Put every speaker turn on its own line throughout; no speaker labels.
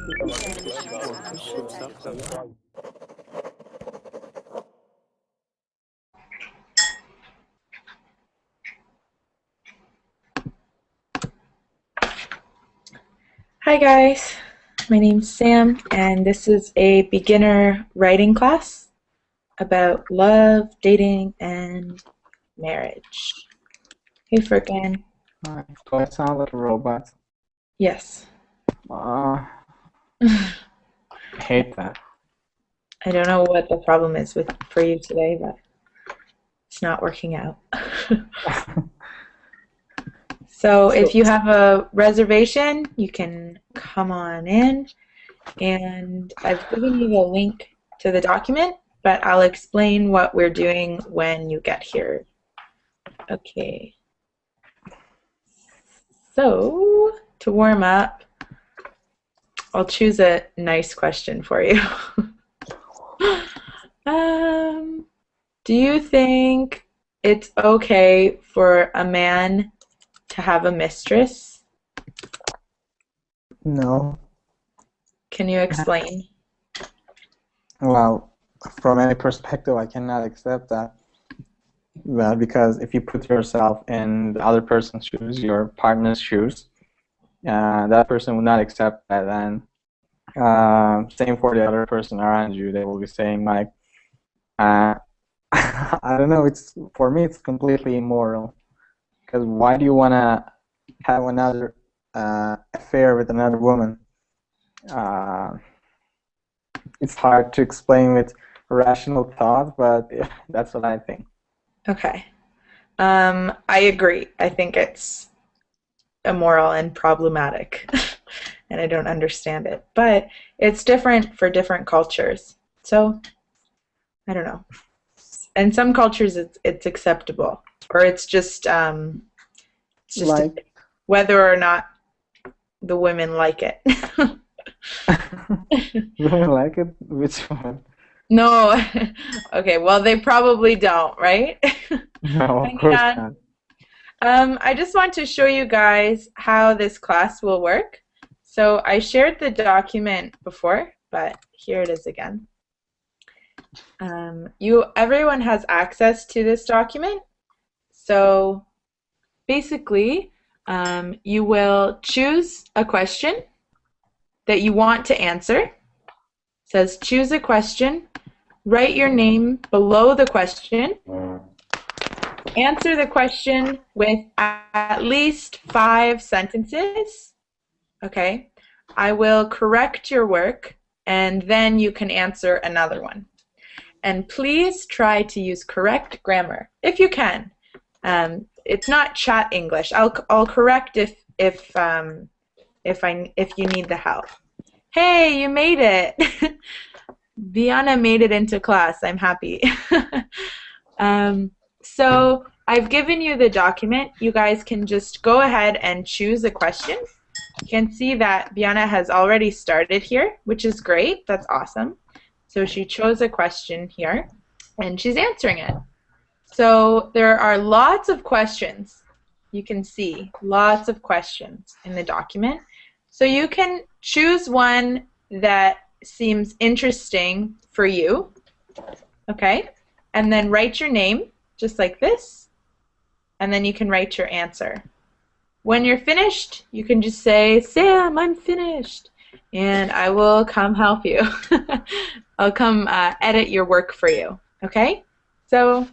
Hi guys, my name's Sam and this is a beginner writing class about love, dating, and marriage. Hey Furkan.
Hi, do I sound like a robot?
Yes.
I hate that.
I don't know what the problem is for you today, but it's not working out. So if you have a reservation, you can come on in, and I've given you the link to the document, but I'll explain what we're doing when you get here. Okay. So to warm up, I'll choose a nice question for you. Do you think it's okay for a man to have a mistress?
No.
Can you explain?
Well, from any perspective, I cannot accept that. Well, because if you put yourself in the other person's shoes, your partner's shoes, that person would not accept that. And same for the other person around you. They will be saying like, I don't know. For me, it's completely immoral. Because why do you want to have another affair with another woman? It's hard to explain with rational thought, but that's what I think.
Okay. I agree. I think it's immoral and problematic, and I don't understand it. But it's different for different cultures. So, I don't know. In some cultures, it's acceptable, or it's just
Like
whether or not the women like it.
women like it? Which one?
No. Okay, well, they probably don't, right?
No, of course not.
I just want to show you guys how this class will work. So I shared the document before, but here it is again. Everyone has access to this document. So basically, you will choose a question that you want to answer. It says choose a question, write your name below the question, answer the question with at least 5 sentences. Okay, I will correct your work and then you can answer another one. And please try to use correct grammar if you can. It's not chat English. I'll correct if you need the help. Hey, you made it. Viana made it into class. I'm happy. So I've given you the document. You guys can just go ahead and choose a question. You can see that Viana has already started here, which is great. That's awesome. So she chose a question here, and she's answering it. So there are lots of questions. You can see lots of questions in the document. So you can choose one that seems interesting for you, okay? And then write your name, just like this, and then you can write your answer. When you're finished, you can just say, Sam, I'm finished, and I will come help you. I'll come edit your work for you, okay? So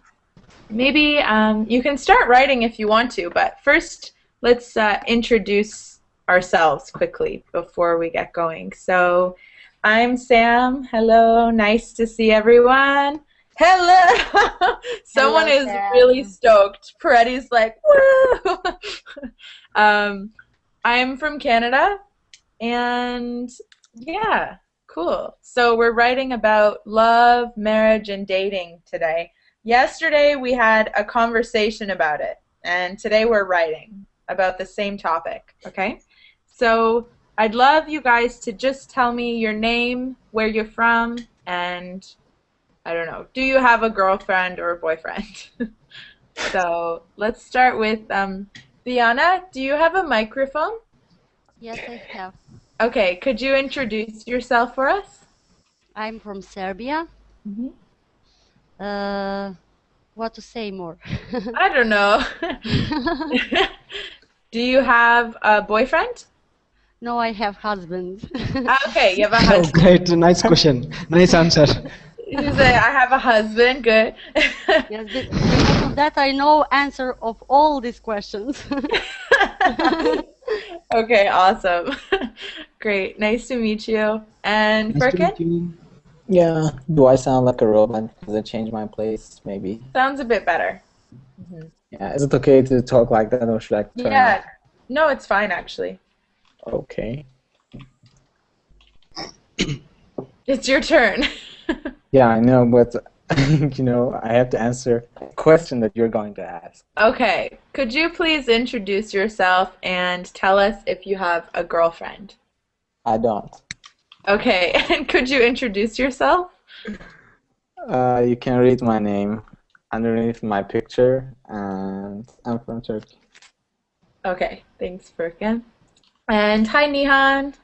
maybe you can start writing if you want to, but first let's introduce ourselves quickly before we get going. So I'm Sam. Hello, nice to see everyone. Hello! Someone
Hello,
is
Sam.
really stoked. Paretti's like, woo! I'm from Canada, and yeah, cool. So we're writing about love, marriage, and dating today. Yesterday we had a conversation about it, and today we're writing about the same topic, okay? So I'd love you guys to just tell me your name, where you're from, and I don't know, do you have a girlfriend or a boyfriend? So let's start with Diana. Do you have a microphone?
Yes, I have.
Okay, could you introduce yourself for us?
I'm from Serbia.
Mhm.
What to say more?
I don't know. Do you have a boyfriend?
No, I have husband.
Ah, okay, you have a
Oh,
husband.
great. Nice question. Nice answer.
You say, I have a husband. Good.
Yes, because of that I know answer of all these questions.
Okay, awesome. Great. Nice to meet you. And
Nice to
Firkin?
meet you.
Yeah, do I sound like a robot? Does it change my place? Maybe.
Sounds a bit better.
Yeah, is it okay to talk like that or should I turn off?
Yeah. No, it's fine actually.
Okay.
It's your turn.
Yeah, I know, but I have to answer a question that you're going to ask.
Okay. Could you please introduce yourself and tell us if you have a girlfriend?
I don't.
Okay. And could you introduce yourself?
You can read my name underneath my picture, and I'm from Turkey.
Okay. Thanks, Firkin. And hi, Nihan.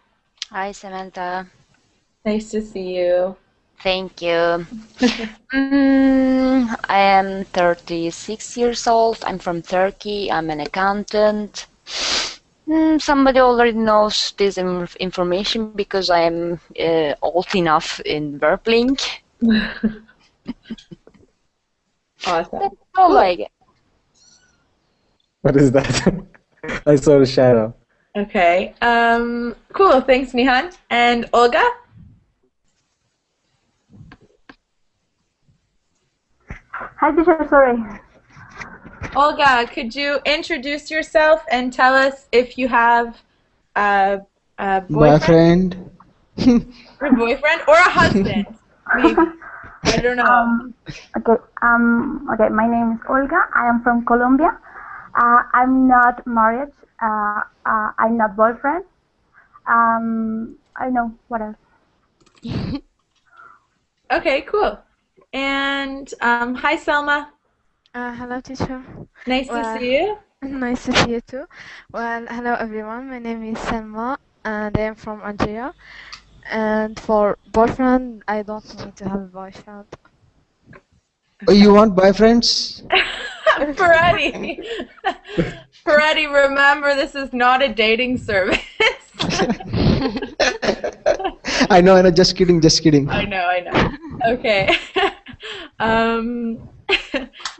Hi, Samantha.
Nice to see you.
Thank you. I am 36 years old. I'm from Turkey. I'm an accountant. Somebody already knows this information because I am old enough in Verblink.
Awesome.
That's all I get.
What is that? I saw the shadow.
Okay. Cool. Thanks, Nihan. And Olga?
Hi, teacher. Sorry.
Olga, could you introduce yourself and tell us if you have a boyfriend, or boyfriend, or a husband? Maybe. I don't know.
Okay. Okay. My name is Olga. I am from Colombia. I'm not married. I'm not boyfriend. I know what else.
Okay, cool. And hi, Selma.
Hello, teacher.
Nice to
Well,
see you.
nice to see you too. Well, hello everyone. My name is Selma, and I am from Algeria. And for boyfriend, I don't need to have a boyfriend.
Oh, you want boyfriends?
Ferretti. Ferretti, remember this is not a dating service.
I know. Just kidding. Just kidding.
I know. Okay.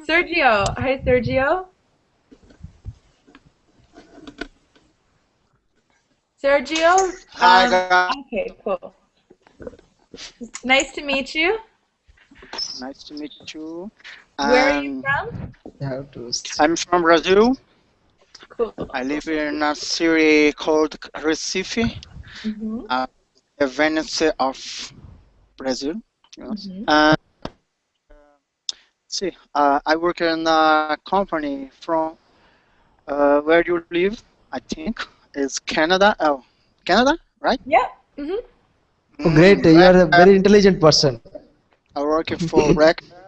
Sergio. Hi, Sergio. Sergio?
Hi, guys.
Okay, cool. Nice to meet you.
Nice to meet you.
Where are you from?
I'm from Brazil.
Cool.
I live in a city called Recife,
Mm-hmm.
the Venice of Brazil. Yes.
Mm-hmm.
See, I work in a company from where you live, I think, is Canada. Oh, Canada, right?
Yeah. Mm-hmm.
Oh, great. You are a very intelligent person.
I work for BlackBerry.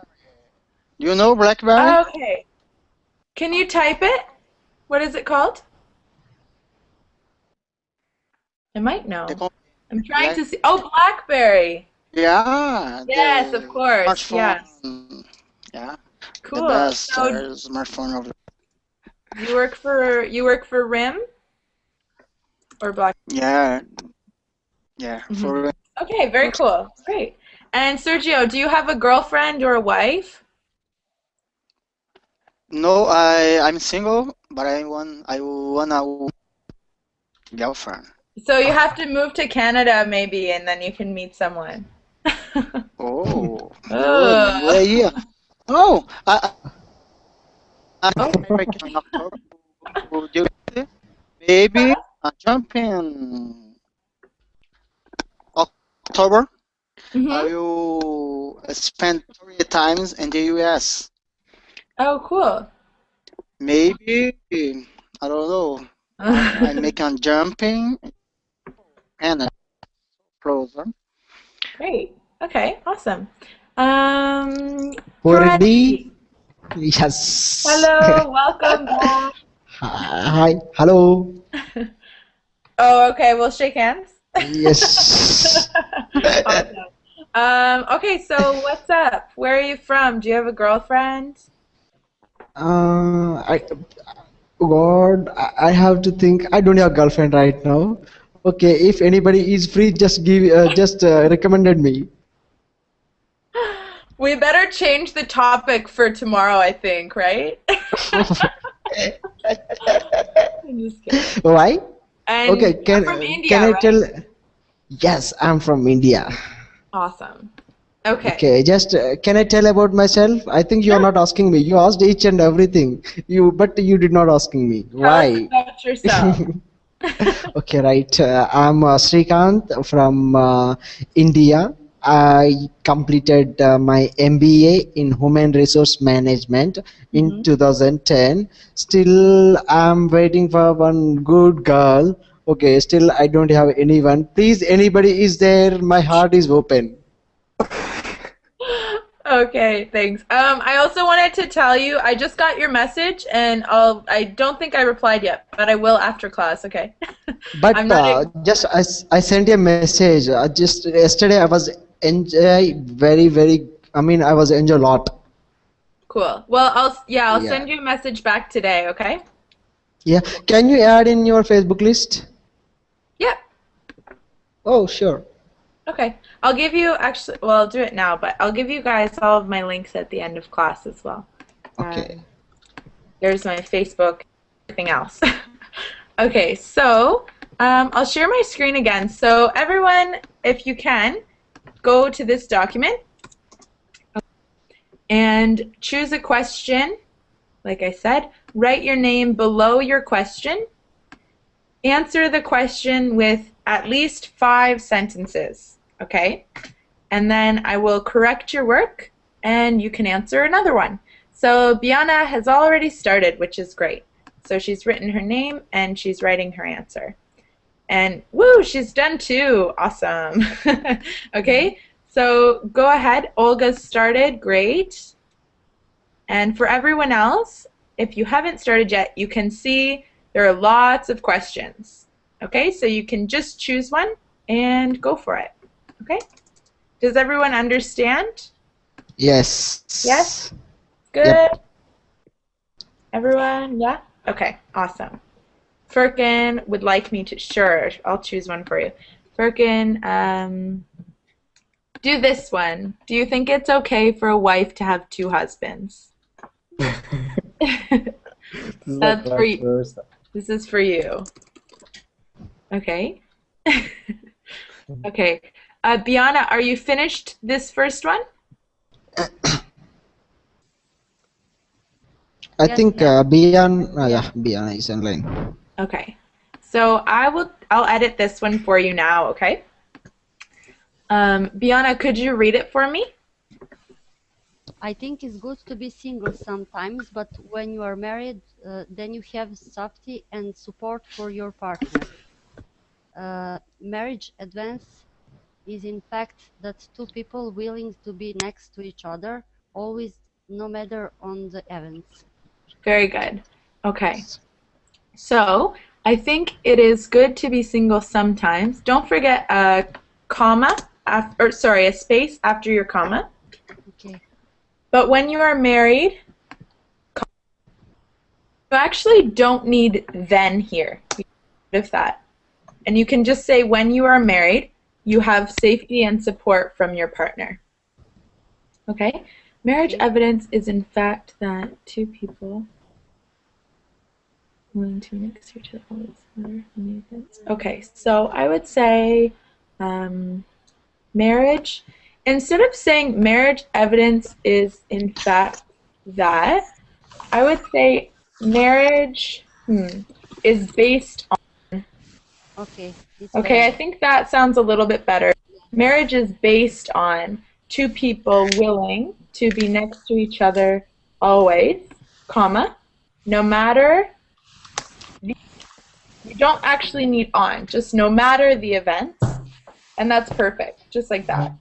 You know BlackBerry?
Okay. Can you type it? What is it called? I might know. I'm trying to see. Oh, BlackBerry.
Yeah.
Yes, of course.
Smartphone.
Yes.
Yeah.
Cool.
The best
So
smartphone of.
you work for RIM or Black?
Yeah. Yeah.
Mm-hmm. Okay, very cool. Great. And Sergio, do you have a girlfriend or a wife?
No, I'm single, but I want a girlfriend.
So you have to move to Canada maybe, and then you can meet someone.
Oh,
Oh.
good idea. Oh, I'm in October. Would you maybe jump in October? I will spend 3 times in the US.
Oh, cool.
Maybe I don't know. I'm making jumping and closer.
Great. Okay, awesome.
Already? Yes.
Hello, welcome back.
Hi. Hello.
Oh, okay. We'll shake hands.
Yes.
Awesome. Okay, so what's up? Where are you from? Do you have a girlfriend?
I God, I have to think. I don't have a girlfriend right now. Okay, if anybody is free, just recommended me.
We better change the topic for tomorrow, I think, right? I'm just kidding.
Why?
And
Okay,
you're from India,
can I
right?
tell? Yes, I'm from India.
Awesome. Okay.
Okay, just can I tell about myself? I think you are not asking me. You asked each and everything. But you did not asking me.
Tell us
Why?
about yourself.
Okay, right. I'm Srikanth from India. I completed my MBA in Human Resource Management in 2010. Still, I'm waiting for one good girl. Okay, still I don't have anyone. Please, anybody is there? My heart is open.
Okay, thanks. I also wanted to tell you, I just got your message, and I don't think I replied yet, but I will after class, okay?
But
I'm not
I sent you a message. Just yesterday I was enjoy very. I mean I was enjoy a lot.
cool. Well, I'll
Yeah.
send you a message back today, okay?
Yeah. Can you add in your Facebook list?
Yep.
Oh, sure.
Okay. I'll give you well, I'll do it now, but I'll give you guys all of my links at the end of class as well.
Okay.
There's my Facebook, everything else. Okay, so I'll share my screen again. So everyone, if you can, go to this document and choose a question. Like I said, write your name below your question. Answer the question with at least 5 sentences, okay? And then I will correct your work, and you can answer another one. So Biana has already started, which is great. So she's written her name, and she's writing her answer. And woo, she's done 2. Awesome. Okay, so go ahead. Olga's started. Great. And for everyone else, if you haven't started yet, you can see there are lots of questions. Okay, so you can just choose one and go for it. Okay? Does everyone understand?
Yes.
Yes? Good?
Yep.
Everyone? Yeah? Okay, awesome. Firkin would like me to, sure, I'll choose one for you. Firkin, do this one. Do you think it's okay for a wife to have 2 husbands? That's for you. This is for you. Okay. Okay. Biana, are you finished this first one?
I think Bian is online.
Okay. So I'll edit this one for you now, okay? Biana, could you read it for me?
I think it's good to be single sometimes, but when you are married, then you have safety and support for your partner. Marriage advance is in fact that 2 people willing to be next to each other, always, no matter on the events.
Very good. Okay. So I think it is good to be single sometimes. Don't forget a comma, a space after your comma.
Okay.
But when you are married, you actually don't need then here. You get rid of that. And you can just say when you are married, you have safety and support from your partner. Okay? Marriage evidence is in fact that 2 people willing to mix each other. Okay, so I would say marriage. Instead of saying marriage evidence is in fact that, I would say marriage is based on.
Okay.
Okay, I think that sounds a little bit better. Marriage is based on 2 people willing to be next to each other always, comma, no matter. You don't actually need on, just no matter the events, and that's perfect, just like that.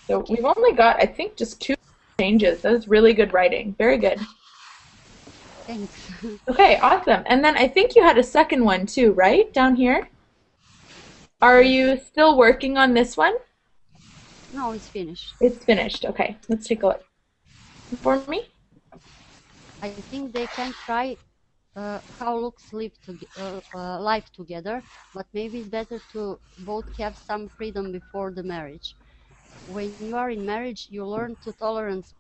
So we've only got, I think, just 2 changes. That was really good writing. Very good.
Thanks.
Okay, awesome. And then I think you had a second one too, right? Down here? Are
Yes.
you still working on this one?
No, it's finished.
It's finished. Okay, let's take a look. For me?
I think they can try how looks life together, but maybe it's better to both have some freedom before the marriage. When you are in marriage, you learn to tolerance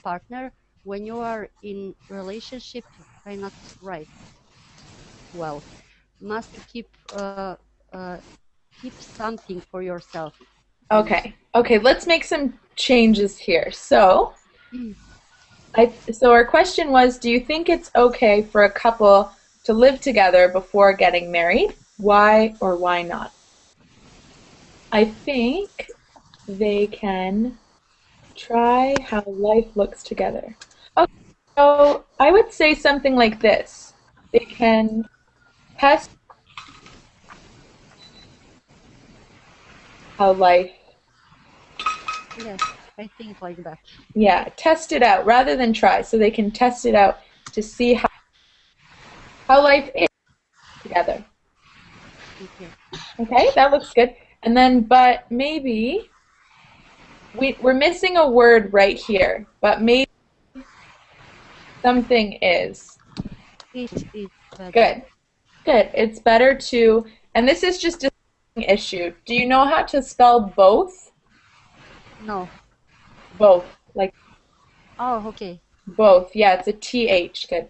partner. When you are in relationship, I not right. Well, must keep something for yourself.
Okay. Okay, let's make some changes here. So, so our question was, do you think it's okay for a couple to live together before getting married? Why or why not? I think they can try how life looks together. Okay, so I would say something like this. They can test how life,
Yes, I think like that.
yeah, test it out rather than try. So they can test it out to see how life is together.
Okay.
Okay, that looks good. And then, but maybe we're missing a word right here, but maybe something is.
It is better.
Good. Good. It's better to, and this is just a issue. Do you know how to spell both?
No.
Both. Like
Oh, okay.
both. Yeah, it's a TH. Good.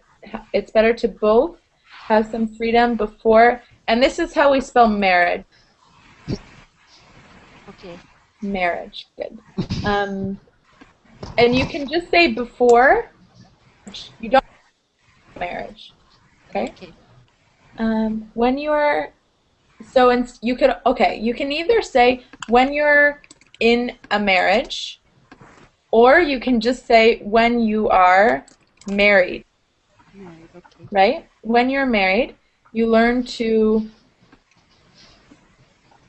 It's better to both have some freedom before, and this is how we spell marriage.
Okay.
Marriage. Good. And you can just say before. You don't marriage. Okay.
Okay.
When you're so you could okay, you can either say when you're in a marriage, or you can just say when you are married.
Married. Okay.
Right? When you're married, you learn to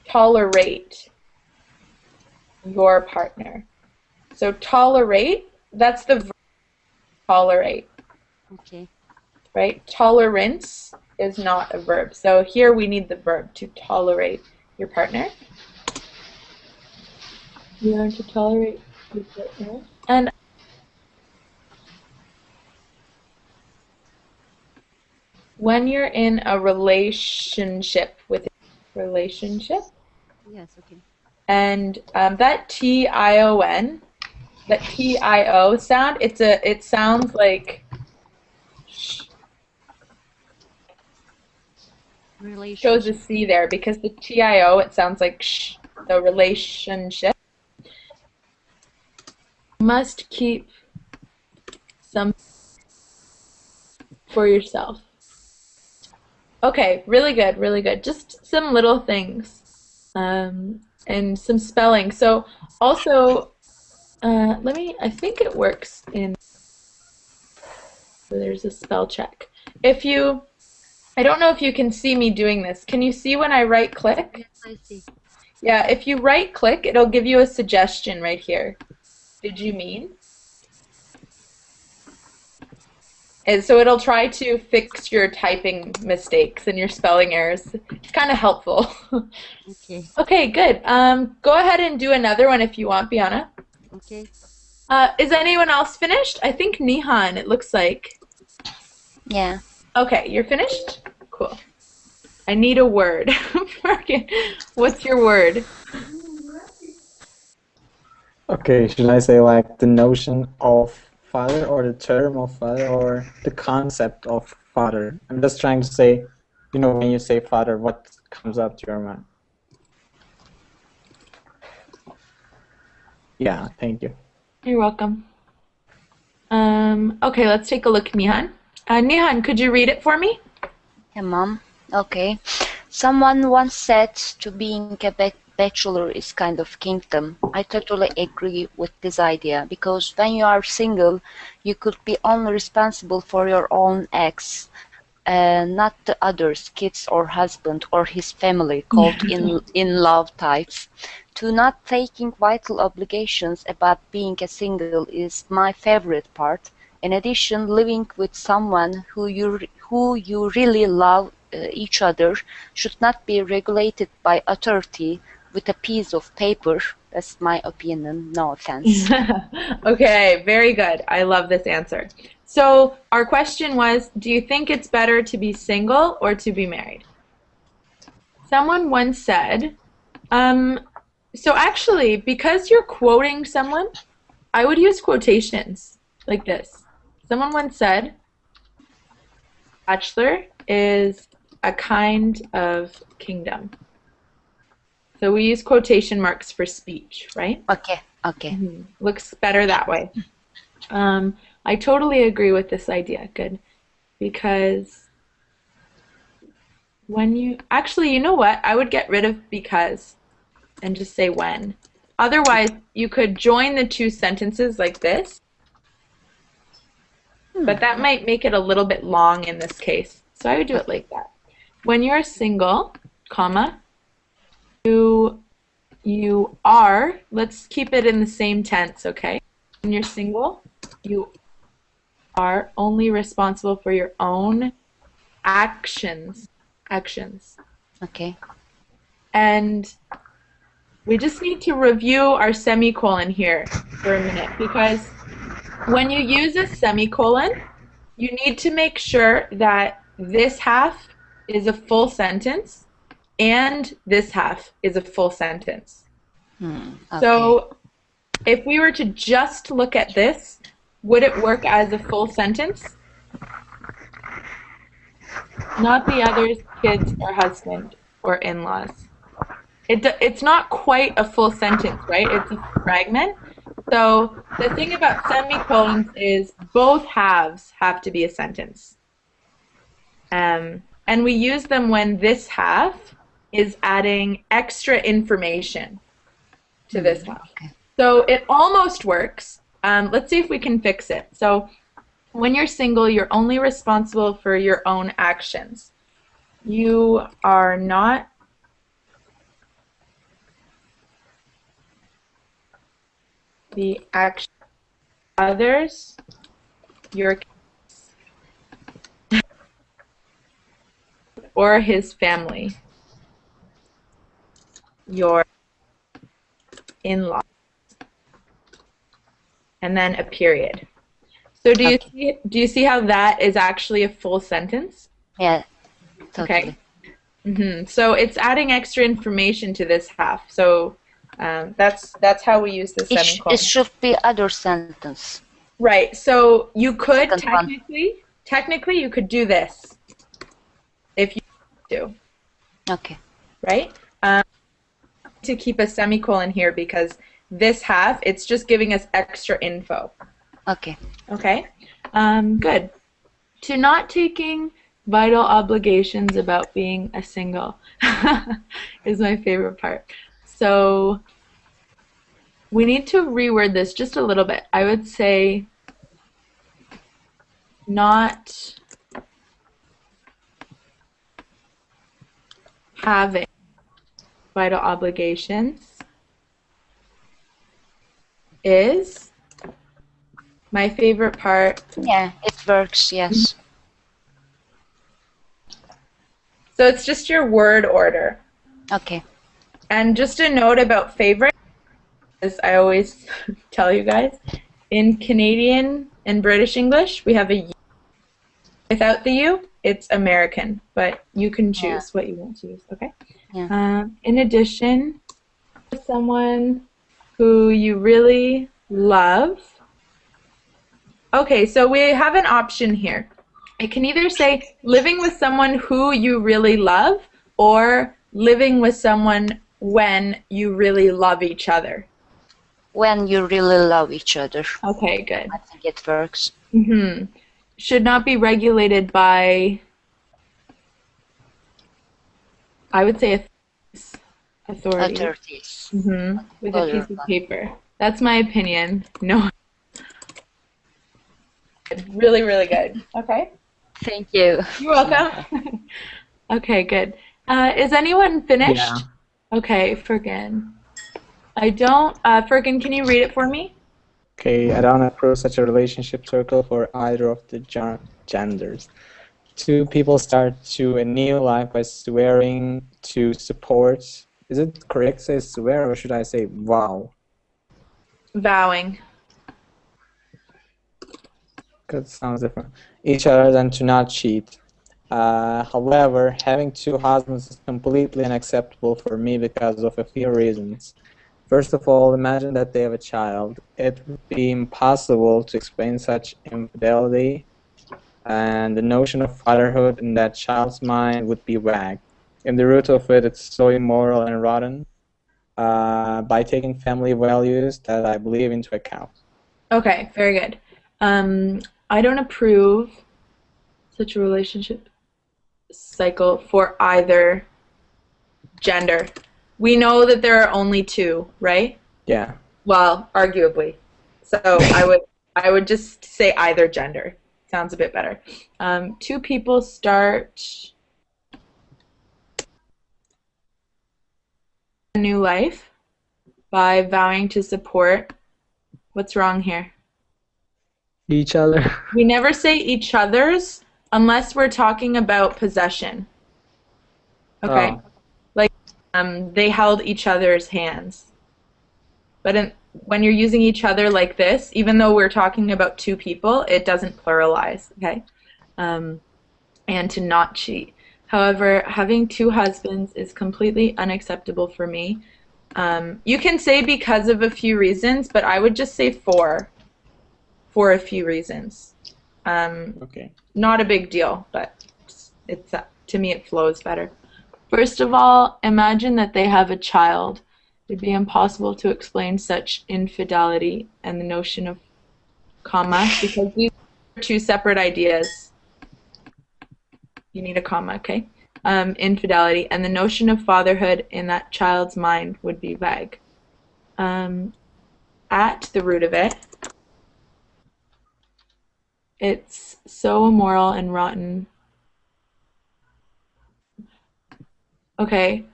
tolerate your partner. So tolerate, that's the verb tolerate.
Okay.
Right? Tolerance is not a verb. So here we need the verb to tolerate your partner. You learn to tolerate your partner. And when you're in a relationship with relationship,
Yes. Okay.
and that T-I-O-N, that T-I-O sound, it sounds like shows a C there because the T-I-O, it sounds like sh, the relationship. Must keep some for yourself. Okay, really good, really good. Just some little things, and some spelling. So also, I think it works in, so there's a spell check. I don't know if you can see me doing this. Can you see when I right click?
Yes, I see.
Yeah, if you right click, it'll give you a suggestion right here. Did you mean? And so it'll try to fix your typing mistakes and your spelling errors. It's kind of helpful.
Okay.
Okay, good. Go ahead and do another one if you want, Biana.
Okay.
Is anyone else finished? I think Nihan, it looks like.
Yeah.
Okay, you're finished? Cool. I need a word. What's your word?
Okay, should I say like the notion of father or the term of father or the concept of father? I'm just trying to say, when you say father, what comes up to your mind? Yeah, thank you.
You're welcome. Okay, let's take a look, Nihan. Nihan, could you read it for me?
Yeah, Mom. Okay. Someone once said to being a bachelor is kind of kingdom. I totally agree with this idea because when you are single, you could be only responsible for your own ex, not the others, kids or husband or his family, called in love types. To not taking vital obligations about being a single is my favorite part. In addition, living with someone who you really love each other should not be regulated by authority with a piece of paper. That's my opinion. No offense.
Okay, very good. I love this answer. So our question was, do you think it's better to be single or to be married? Someone once said, so actually, because you're quoting someone, I would use quotations like this. Someone once said, bachelor is a kind of kingdom. So we use quotation marks for speech, right?
Okay, okay.
Mm-hmm. Looks better that way. I totally agree with this idea. Good. Because when you... Actually, you know what? I would get rid of because and just say when. Otherwise, you could join the two sentences like this. But that might make it a little bit long in this case. So I would do it like that. When you're single, comma, you are, let's keep it in the same tense, okay? When you're single, you are only responsible for your own actions.
Okay.
And we just need to review our semicolon here for a minute, because when you use a semicolon, you need to make sure that this half is a full sentence and this half is a full sentence.
Okay.
So if we were to just look at this, would it work as a full sentence? Not the other's kids or husband or in-laws. It's not quite a full sentence, right? It's a fragment. So the thing about semicolons is both halves have to be a sentence. And we use them when this half is adding extra information to this half.
Okay.
So it almost works. Let's see if we can fix it. So when you're single, you're only responsible for your own actions. You are not the action of others, your kids, or his family, your in-laws, and then a period. So do you see how that is actually a full sentence?
Yeah, totally.
Okay. So it's adding extra information to this half. So that's how we use the semicolon.
It should be other sentence.
Right. So you could
Second
technically you could do this if you do.
Okay.
Right. To keep a semicolon here because this half, it's just giving us extra info.
Okay.
Okay. Good. To not taking vital obligations about being a single is my favorite part. So we need to reword this just a little bit. I would say not having vital obligations is my favorite part.
Yeah, it works, yes.
So it's just your word order.
Okay.
And just a note about favorite, as I always tell you guys, in Canadian and British English, we have a U. Without the U, it's American, but you can choose what you want to use, okay?
Yeah.
In addition, someone who you really love. Okay, so we have an option here. It can either say living with someone who you really love or living with someone when you really love each other.
When you really love each other.
Okay, good.
I think it works.
Should not be regulated by, I would say, authority.
Authorities.
With a piece of paper. That's my opinion. No. Really, really good. Okay.
Thank you.
You're welcome. Okay, good. Is anyone finished?
Yeah.
Okay, Fergan. I don't. Fergan, can you read it for me?
Okay, I don't approve such a relationship circle for either of the genders. Two people start to a new life by swearing to support. Is it correct to say swear or should I say vow?
Vowing.
Because it sounds different. Each other than to not cheat. However, having two husbands is completely unacceptable for me because of a few reasons. First of all, imagine that they have a child. It would be impossible to explain such infidelity, and the notion of fatherhood in that child's mind would be vague. In the root of it, it's so immoral and rotten by taking family values that I believe into account.
Okay, very good. I don't approve such a relationship cycle for either gender. We know that there are only two, right?
Yeah.
Well, arguably. So I would just say either gender. Sounds a bit better. Two people start a new life by vowing to support. What's wrong here?
Each other.
We never say each other's unless we're talking about possession. Okay?
Oh.
Like they held each other's hands. But when you're using each other like this, even though we're talking about two people, it doesn't pluralize, okay? And to not cheat. However, having two husbands is completely unacceptable for me. You can say because of a few reasons, but I would just say for a few reasons.
Okay.
Not a big deal, but it's to me it flows better. First of all, imagine that they have a child. It'd be impossible to explain such infidelity and the notion of comma because these are two separate ideas. You need a comma, okay? Infidelity and the notion of fatherhood in that child's mind would be vague. At the root of it, it's so immoral and rotten. Okay,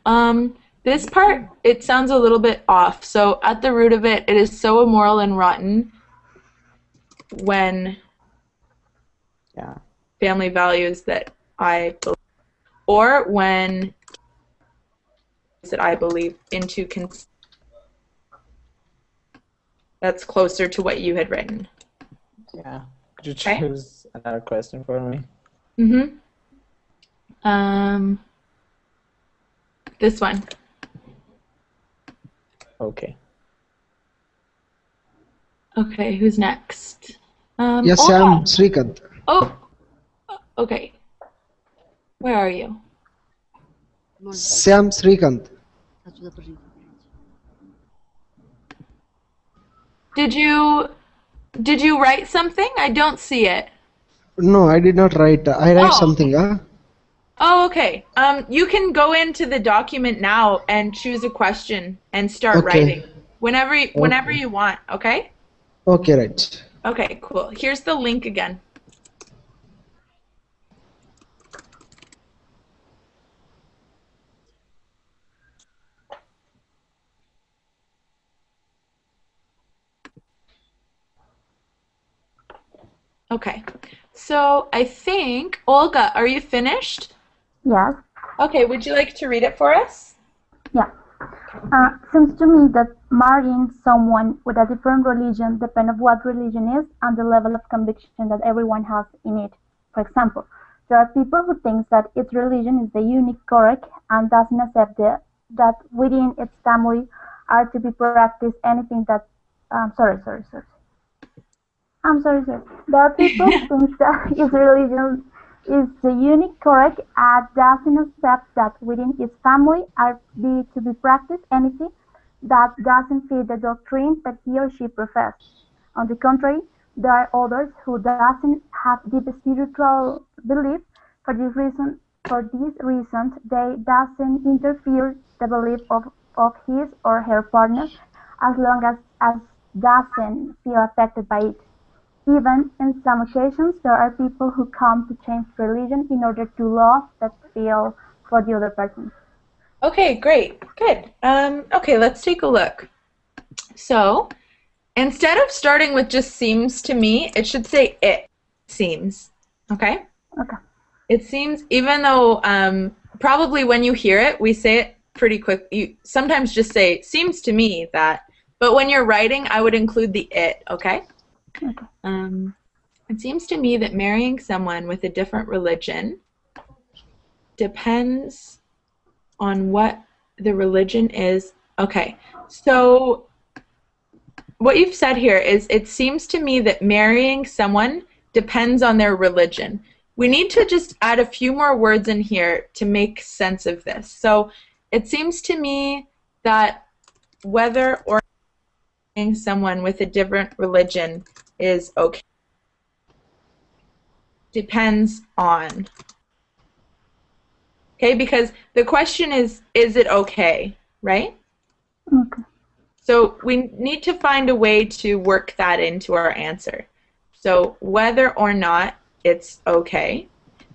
this part, it sounds a little bit off. So at the root of it, it is so immoral and rotten when family values that I believe, or when that I believe into that's closer to what you had written.
Yeah. Could you choose another question for me?
This one.
Okay.
Okay, who's next?
Yes, I'm Srikant.
Oh, okay. Where are you?
Sam Srikant.
Did you write something? I don't see it.
No, I did not write. I write something.
Oh, okay. You can go into the document now and choose a question and start writing whenever you want. Okay.
Okay, right.
Okay, cool. Here's the link again. Okay, so I think, Olga, are you finished?
Yes.
Okay, would you like to read it for us?
Yeah. Seems to me that marrying someone with a different religion depends on what religion is and the level of conviction that everyone has in it. For example, there are people who think that its religion is the unique correct and doesn't accept that within its family are to be practiced anything that I'm sorry, sir. There are people who think that its religion is the unique correct and doesn't accept that within its family are to be practiced anything that doesn't fit the doctrine that he or she professes. On the contrary, there are others who doesn't have deep spiritual belief. For this reason, they doesn't interfere the belief of his or her partner as long as doesn't feel affected by it. Even in some occasions, there are people who come to change religion in order to love that feel for the other person.
Okay, great, good. Okay, let's take a look. So, instead of starting with just seems to me, it should say it seems. Okay?
Okay.
It seems, even though probably when you hear it, we say it pretty quick. You sometimes just say, seems to me that. But when you're writing, I would include the it, okay?
Okay.
It seems to me that marrying someone with a different religion depends on what the religion is. Okay, so what you've said here is, it seems to me that marrying someone depends on their religion. We need to just add a few more words in here to make sense of this. So it seems to me that whether or marrying someone with a different religion is okay depends on. Okay, because the question is it okay, right?
Okay.
So we need to find a way to work that into our answer. So whether or not it's okay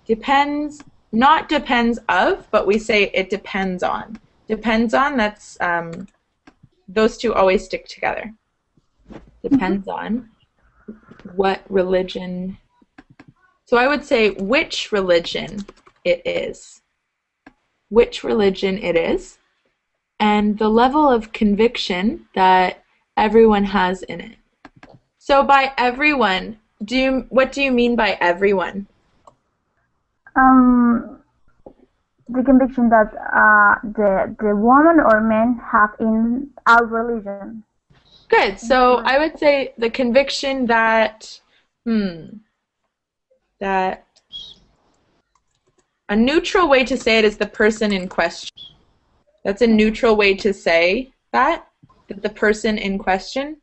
depends, not depends of, but we say it depends on. Depends on, that's, those two always stick together. Depends on what religion. So I would say which religion it is. Which religion it is, and the level of conviction that everyone has in it. So by everyone, what do you mean by everyone?
The conviction that the woman or men have in our religion.
Good. So I would say the conviction that, that a neutral way to say it is the person in question. That's a neutral way to say that the person in question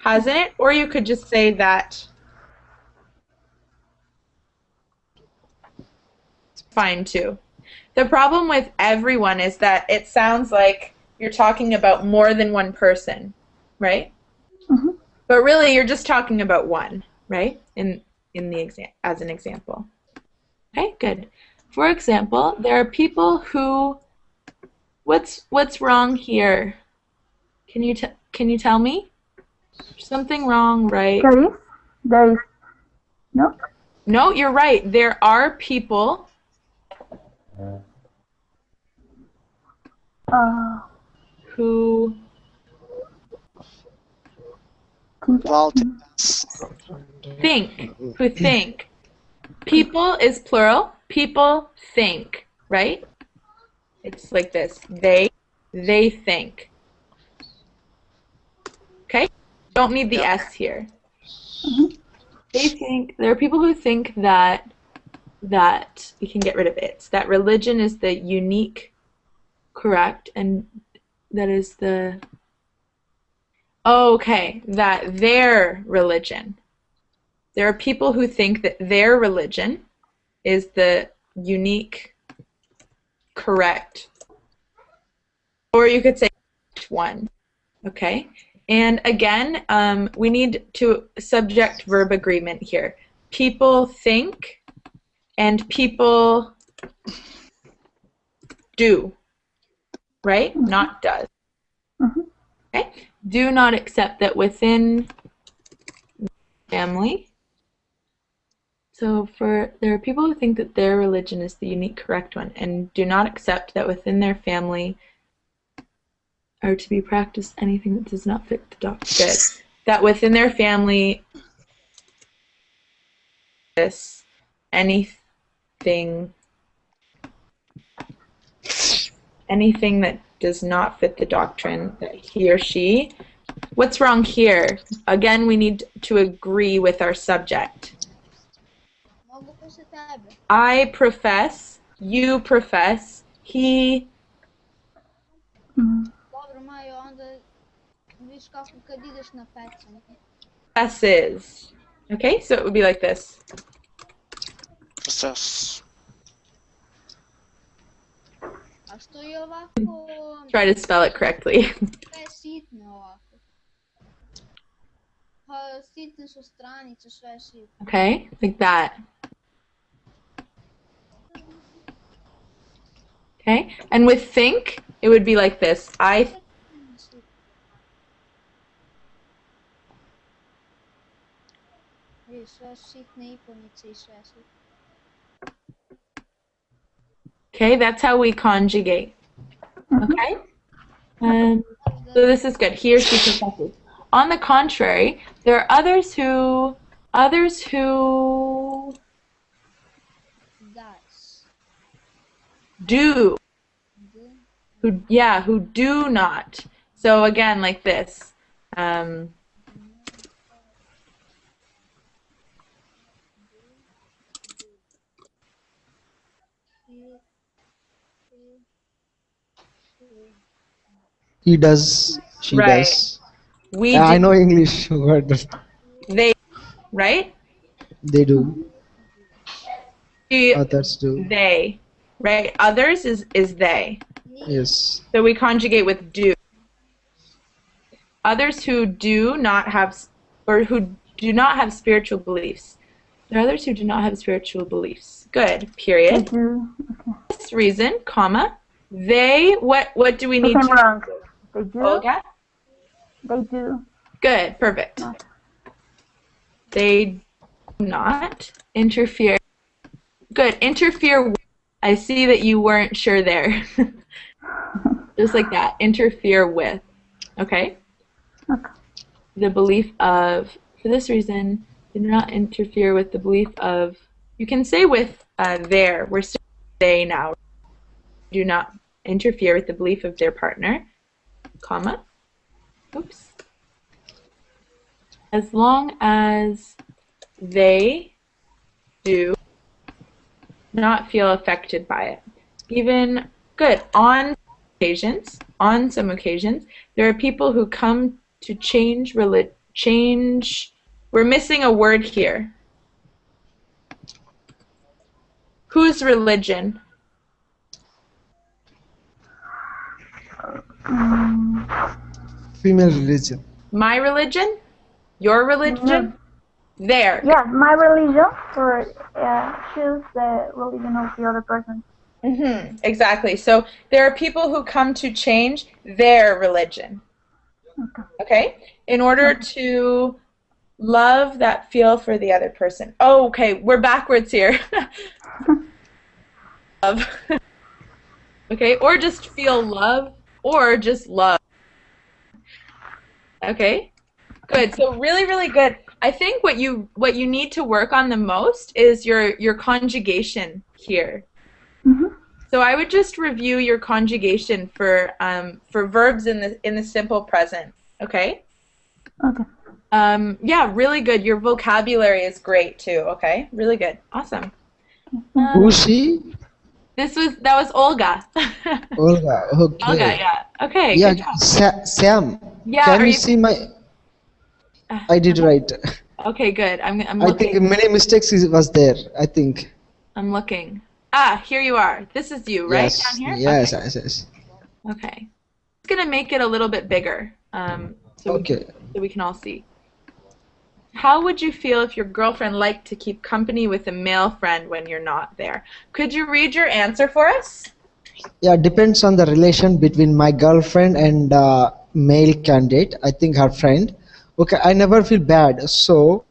has in it, or you could just say that. Fine too. The problem with everyone is that it sounds like you're talking about more than one person, right?
Mm-hmm.
But really, you're just talking about one, right? In the as an example. Okay, good. For example, there are people who. What's wrong here? Can you tell me? There's something wrong, right?
There is. No.
No, you're right. There are people. Who think. People is plural. People think, right? It's like this. They think. Okay? Don't need the S here.
Mm-hmm.
They think, there are people who think that you can get rid of it. That religion is the unique, correct, and that is the, okay, that their religion. There are people who think that their religion is the unique, correct, or you could say one, okay? And again, we need to subject-verb agreement here. People think and people do, right?
Mm-hmm.
Not does.
Mm-hmm.
Okay? Do not accept that within the family. So there are people who think that their religion is the unique, correct one, and do not accept that within their family are to be practiced anything that does not fit the doctrine. Good. That within their family, anything that does not fit the doctrine, that he or she. What's wrong here? Again, we need to agree with our subject. I profess, you profess, he professes. Okay, so it would be like this.
Process.
Try to spell it correctly. Okay, like that. Okay, and with think, it would be like this. Okay, that's how we conjugate. Okay? So this is good. He or she possesses. On the contrary, there are others who do who do not. So again, like this.
He does. She
Right.
does.
We
I
do.
know English word.
They, right?
They do.
We,
Others do.
they, right? Others is they.
Yes.
So we conjugate with do. Others who do not have, or who do not have spiritual beliefs. There are others who do not have spiritual beliefs. Good.
They
Period.
do. Okay.
This reason, comma. They. What do we need
I'm
to?
wrong. They do.
Olga.
They do
Good. Perfect.
not.
They do not interfere. Good. Interfere with. I see that you weren't sure there. Just like that. Interfere with. Okay?
Okay.
The belief of, for this reason, do not interfere with the belief of, you can say with their, we're still they now. Do not interfere with the belief of their partner, comma. Oops. As long as they do not feel affected by it. Even, good, on some occasions, there are people who come to change, we're missing a word here. Whose religion?
Female religion.
My religion? Your religion? There.
Yeah, my religion, or choose the religion of the other person.
Exactly. So there are people who come to change their religion. Okay? In order to love that feel for the other person. Oh, okay. We're backwards here. Love. Okay? Or just feel love, or just love. Okay? Good. So really, really good. I think what you need to work on the most is your conjugation here. So I would just review your conjugation for verbs in the simple present. Okay?
Okay.
Yeah, really good. Your vocabulary is great too. Okay, really good. Awesome.
Who's she?
That was Olga.
Olga. Okay.
Olga, yeah. Okay.
Yeah,
Good job.
Sam.
Yeah.
Can
Are
you
you?
see my? I did right.
Okay, good. I'm
I
looking.
think many mistakes was there. I think.
I'm looking. Ah, here you are. This is you, right?
Yes.
Down here?
Yes.
Okay.
Yes.
Okay. Just gonna make it a little bit bigger, so we can all see. How would you feel if your girlfriend liked to keep company with a male friend when you're not there? Could you read your answer for us?
Yeah, depends on the relation between my girlfriend and male candidate. I think her friend. Okay, I never feel bad. So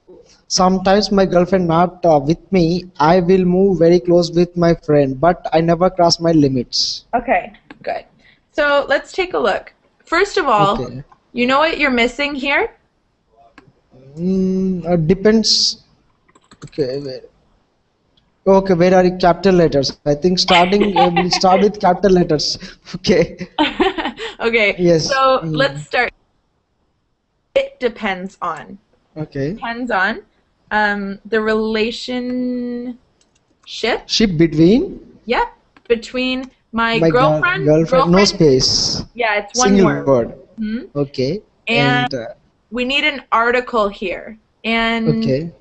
sometimes my girlfriend not with me, I will move very close with my friend, but I never cross my limits.
Okay, good. So let's take a look. First of all,
Okay.
you know what you're missing here?
Depends. Okay. Okay, where are capital letters? I think starting we'll start with capital letters. Okay.
Okay.
Yes.
So let's start. It depends on.
Okay.
Depends on the relationship.
Ship between
Yep. Between my
girlfriend.
girlfriend.
No space.
Yeah, it's one
Single
word.
word. Okay.
And we need an article here. And
okay.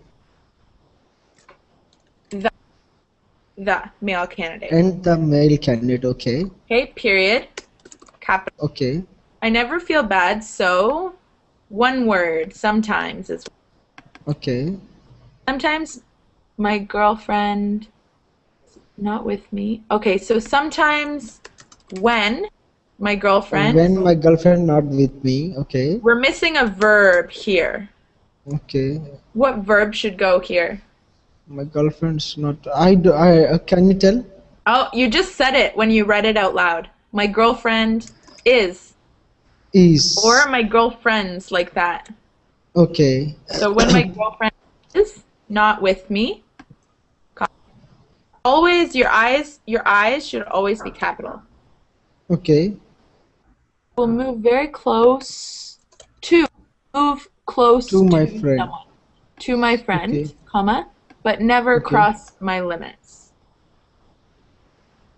The male candidate.
And the male candidate. Okay.
Okay. Period. Capital.
Okay.
I never feel bad, so one word sometimes is.
Okay.
Sometimes my girlfriend is not with me. Okay, so sometimes when my girlfriend.
When my girlfriend not with me. Okay.
We're missing a verb here.
Okay.
What verb should go here?
My girlfriend's not. I do. Can you tell?
Oh, you just said it when you read it out loud. My girlfriend is, or
Is.
my girlfriend's like that.
Okay.
So when my girlfriend is not with me, always your eyes should always be capital.
Okay.
We'll move very close to move close
To my
to
friend.
someone. To my friend,
Okay.
comma, but never
Okay.
cross my limits.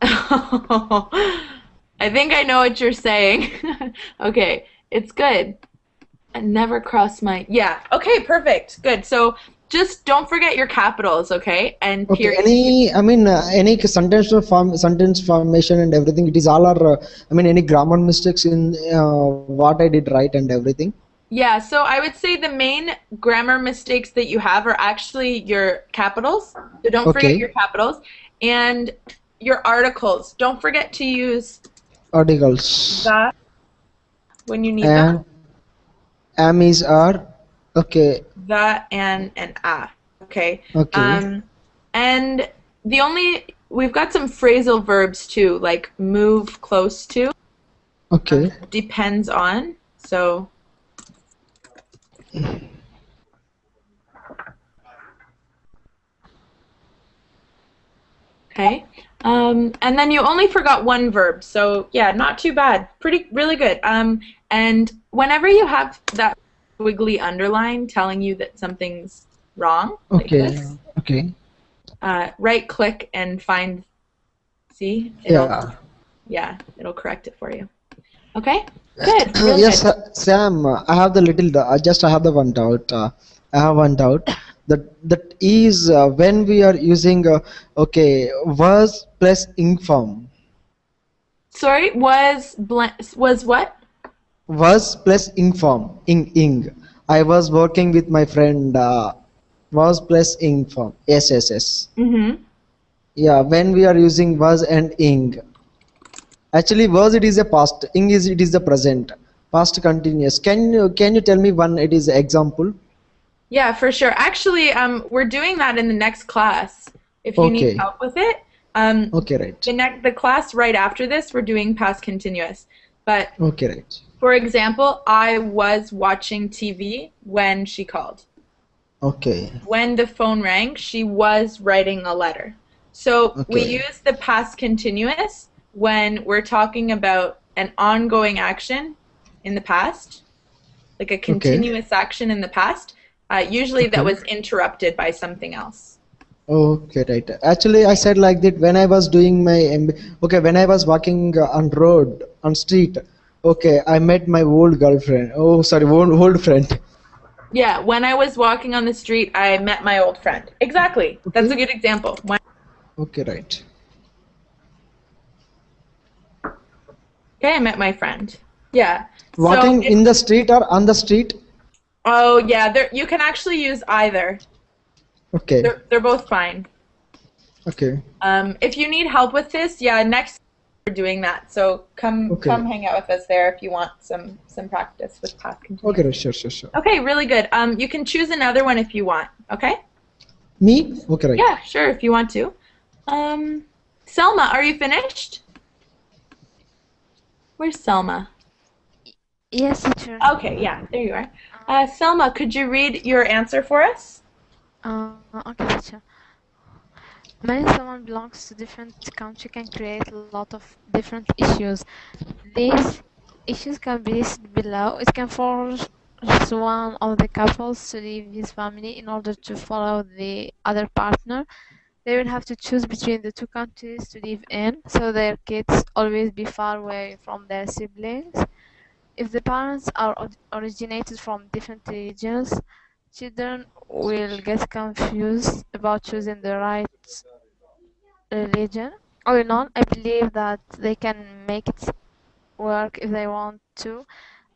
I think I know what you're saying. Okay, it's good. And never cross my, yeah, okay, perfect, good. So just don't forget your capitals, okay, and
Okay.
period.
Any sentence formation and everything. It is all are. Any grammar mistakes in what I did right and everything.
Yeah, so I would say the main grammar mistakes that you have are actually your capitals. So don't forget your
Okay.
capitals. And your articles. Don't forget to use
Articles.
the when you need them.
And am is are. Okay.
The and a. Okay.
Okay.
And we've got some phrasal verbs too, like move close to,
Okay.
depends on. So okay. And then you only forgot one verb, so yeah, not too bad. Really good. And whenever you have that wiggly underline telling you that something's wrong, like
Okay.
this,
Okay.
right click and find, see, it'll correct it for you. Okay? Good, really
Yes,
good.
Sam. I have I have the one doubt. I have one doubt. That is when we are using okay, was plus inform.
Sorry, was what?
Was plus inform. Ing. I was working with my friend. Was plus inform. Yes.
Mm-hmm.
Yeah, when we are using was and ing. Actually, was it is a past. Ing is it is the present. Past continuous. Can you tell me one? It is example.
Yeah, for sure. Actually, we're doing that in the next class. If you need
Okay.
help with it, um,
Okay, right.
the class right after this, we're doing past continuous. But
Okay, right.
for example, I was watching TV when she called.
Okay.
When the phone rang, she was writing a letter. So we
Okay.
use the past continuous when we're talking about an ongoing action in the past, like a
Okay.
continuous action in the past. Usually that
Okay.
was interrupted by something else.
Okay, right. Actually, I said like that when I was doing my okay, when I was walking on road, on street. Okay, I met my old girlfriend. Oh, sorry, old friend.
Yeah, when I was walking on the street, I met my old friend. Exactly. That's a
Okay.
good example.
Okay, right.
Okay, I met my friend. Yeah. So,
Walking in the street or on the street?
oh yeah, you can actually use either.
Okay.
They're both fine.
Okay.
If you need help with this, yeah, next we're doing that. So come
Okay.
hang out with us there if you want some practice with past continuous.
Okay, right. Sure.
Okay, really good. You can choose another one if you want. Okay?
Me? Okay, right.
Yeah, sure, if you want to. Selma, are you finished? Where's Selma?
Yes, teacher.
Okay, yeah, there you are. Selma, could you read your answer for us?
Okay, teacher. When someone belongs to different country can create a lot of different issues. These issues can be listed below. It can force one of the couples to leave his family in order to follow the other partner. They will have to choose between the two countries to live in, so their kids always be far away from their siblings. If the parents are originated from different religions, children will get confused about choosing the right religion. All in all, I believe that they can make it work if they want to.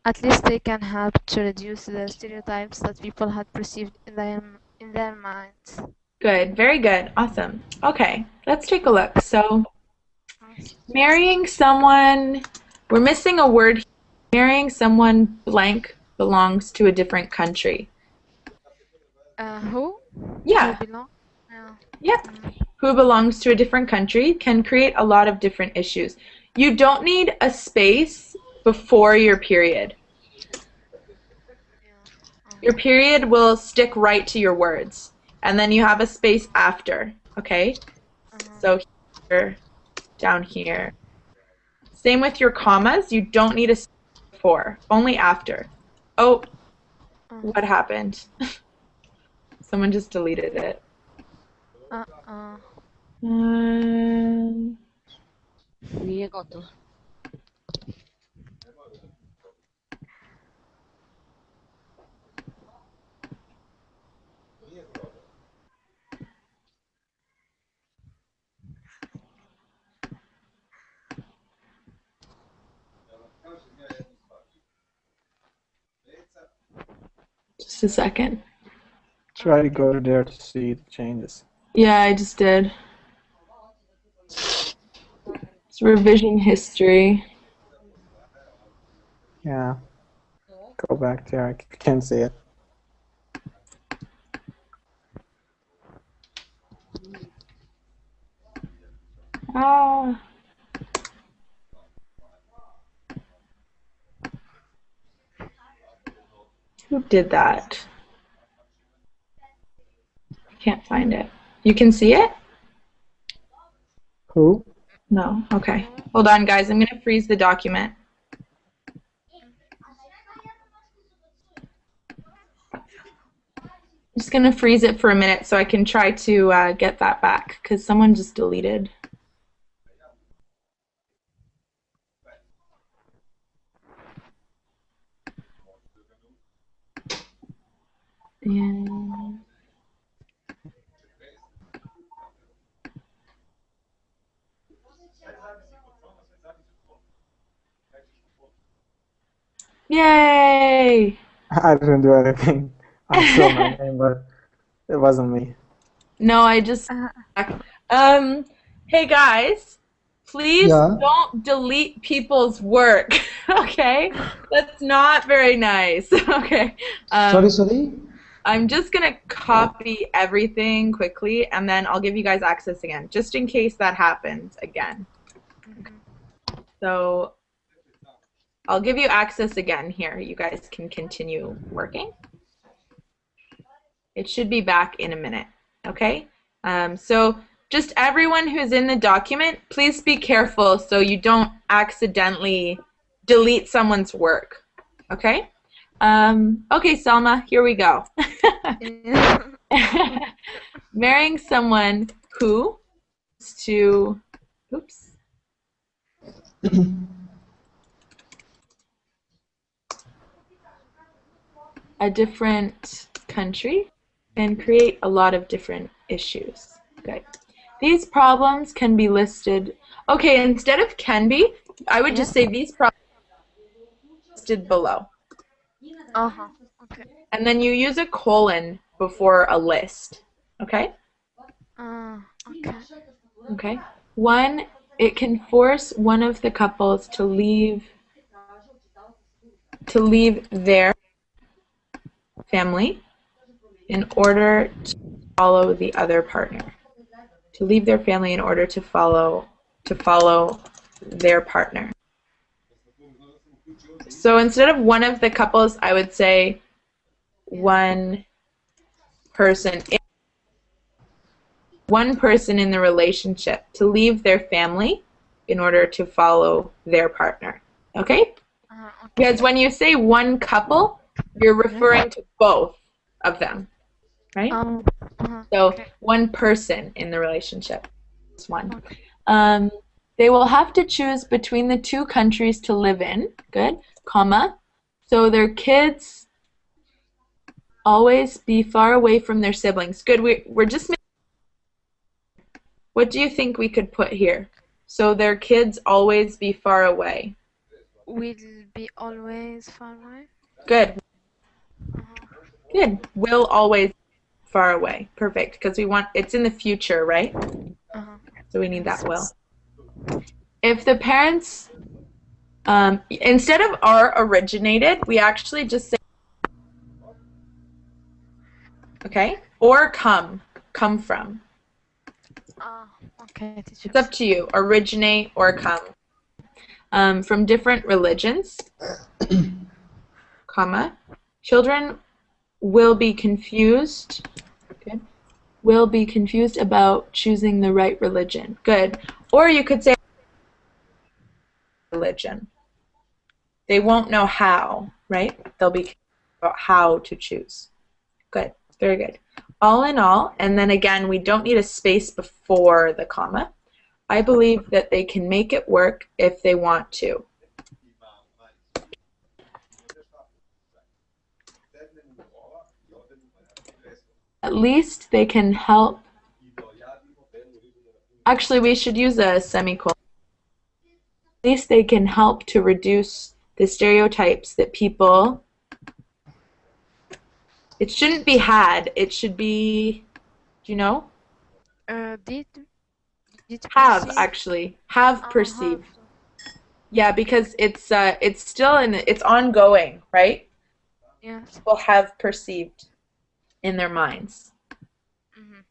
At least they can help to reduce the stereotypes that people had perceived in their minds.
Good, very good, awesome. Okay, let's take a look. So, marrying someone, we're missing a word here. Marrying someone blank belongs to a different country.
Who?
Yeah.
Who belong? Yeah.
Yep. Who belongs to a different country can create a lot of different issues. You don't need a space before your period. Your period will stick right to your words. And then you have a space after, okay? So here, down here. Same with your commas. You don't need a space before, only after. Oh, what happened? Someone just deleted it.
Nije gotovo.
Just a second.
Try to go there to see the changes.
Yeah, I just did. It's revision history.
Yeah. Go back there. I can't see it.
Ah. Who did that? I can't find it. You can see it?
Who?
No. Okay. Hold on, guys. I'm going to freeze the document. I'm just going to freeze it for a minute so I can try to get that back because someone just deleted. And yay!
I didn't do anything. I saw my name, but it wasn't me.
No, I just hey guys, please
Yeah.
don't delete people's work. Okay? That's not very nice. Okay.
Sorry.
I'm just going to copy everything quickly, and then I'll give you guys access again, just in case that happens again. So I'll give you access again here. You guys can continue working. It should be back in a minute, okay? So just everyone who's in the document, please be careful so you don't accidentally delete someone's work, okay? Okay, Selma, here we go. Marrying someone who is to, oops. A different country and create a lot of different issues. Okay. These problems can be listed. Okay, instead of can be, I would just say these problems listed below.
Okay.
And then you use a colon before a list. Okay?
Okay.
Okay. One, it can force one of the couples to leave their family in order to follow the other partner. To leave their family in order to follow their partner. So instead of one of the couples, I would say one person in the relationship to leave their family in order to follow their partner. Okay? Because when you say one couple, you're referring to both of them, right? So one person in the relationship is one. They will have to choose between the two countries to live in, good, comma, so their kids always be far away from their siblings. Good, we're just making, what do you think we could put here? So their kids always be far away.
Will be always far away.
Good. Good. Will always be far away. Perfect. Because we want, it's in the future, right? So we need that will. If the parents, instead of are originated, we actually just say Okay? Or come from.
Okay, teacher.
It's up to you. Originate or come. From different religions, comma. Children will be confused. Good. Will be confused about choosing the right religion. Good. Or you could say religion. They won't know how, right? They'll be confused about how to choose. Good. Very good. All in all, and then again, we don't need a space before the comma. I believe that they can make it work if they want to. At least they can help. Actually, we should use a semicolon. At least they can help to reduce the stereotypes that people. It shouldn't be had. It should be, do you know?
Did
Have,
perceive?
actually. Have perceived. Yeah, because it's still it's ongoing, right?
Yes.
People have perceived in their minds.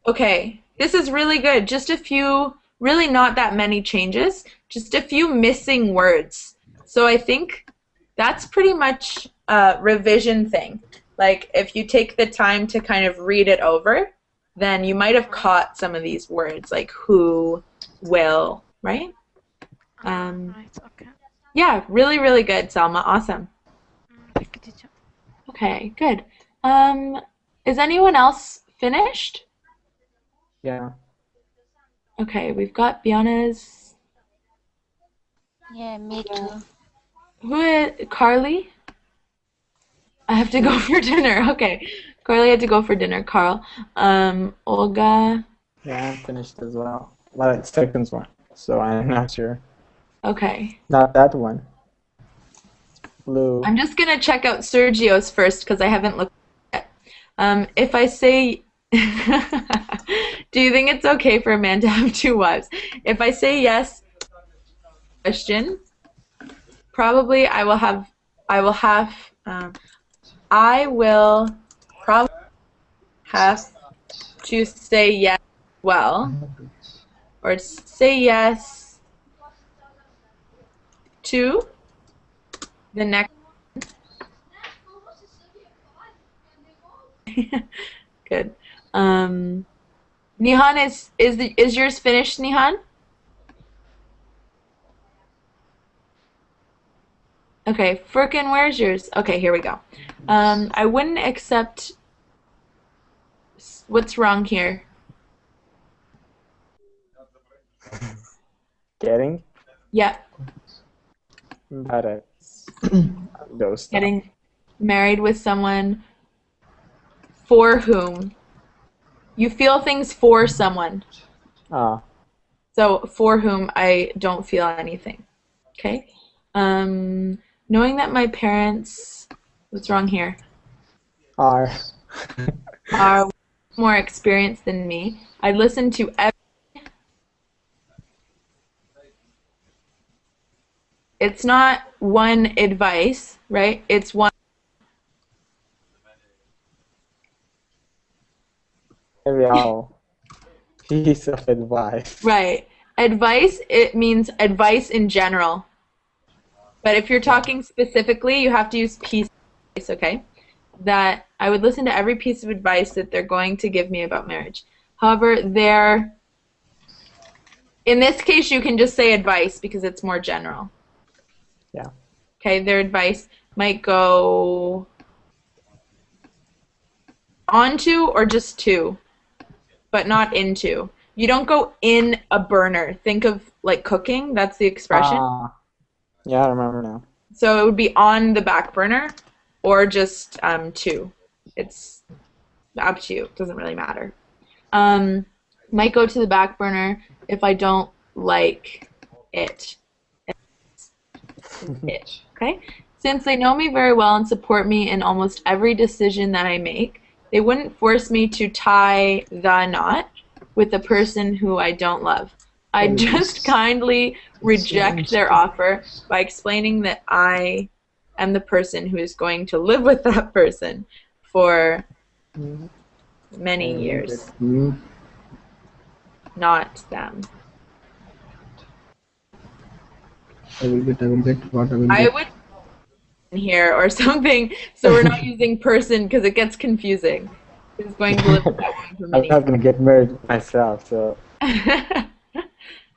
Okay, this is really good. Just a few, really not that many changes, just a few missing words. So I think that's pretty much a revision thing. Like if you take the time to kind of read it over, then you might have caught some of these words, like who, will, right?
Right, okay.
Yeah, really, really good, Selma. Awesome.
Thank you, teacher.
Okay, good. Is anyone else finished?
Yeah.
Okay, we've got Biana's.
Yeah, me too.
Who is Carly? I have to go for dinner. Okay, Carly had to go for dinner. Carl, Olga.
Yeah, I'm finished as well. But it's second one, so I'm not sure.
Okay.
Not that one. Blue.
I'm just gonna check out Sergio's first because I haven't looked yet. If I say, do you think it's okay for a man to have two wives? If I say yes, question. Probably I will probably have to say yes as well, or say yes to the next. Good. Nihan, is yours finished, Nihan? Okay, Furkan, where's yours? Okay, here we go. I wouldn't accept. What's wrong here?
Getting?
Yeah,
But it's those stuff.
getting married with someone for whom you feel things for someone.
Ah,
So for whom I don't feel anything. Okay. Knowing that my parents, what's wrong here,
are.
are more experienced than me. I listen to it's not one advice, right? It's one.
Maybe all piece of advice.
Right. Advice, it means advice in general. But if you're talking specifically, you have to use piece of advice, okay? That I would listen to every piece of advice that they're going to give me about marriage. However, in this case, you can just say advice because it's more general.
Yeah.
Okay, their advice might go onto or just to, but not into. You don't go in a burner. Think of like cooking. That's the expression.
Yeah, I remember now.
So it would be on the back burner or just to. It's up to you. It doesn't really matter. Might go to the back burner if I don't like it. Okay? Since they know me very well and support me in almost every decision that I make, they wouldn't force me to tie the knot with a person who I don't love. I just kindly reject their offer by explaining that I am the person who is going to live with that person for many years.
Me.
Not them.
I will get what I will
I
get.
would in here or something, so we're not using person because it gets confusing. Who's going to live with that woman for
I'm
many
not gonna get married myself, so.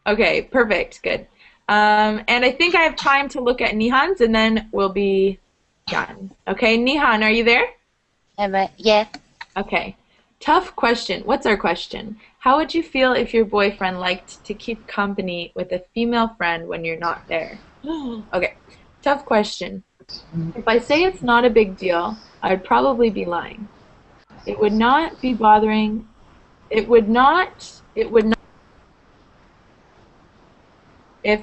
Okay, perfect, good. And I think I have time to look at Nihan's and then we'll be done. Okay, Nihan, are you there?
Yeah.
Okay. Tough question. What's our question? How would you feel if your boyfriend liked to keep company with a female friend when you're not there? Okay. Tough question. If I say it's not a big deal, I'd probably be lying. It would not be bothering. It would not if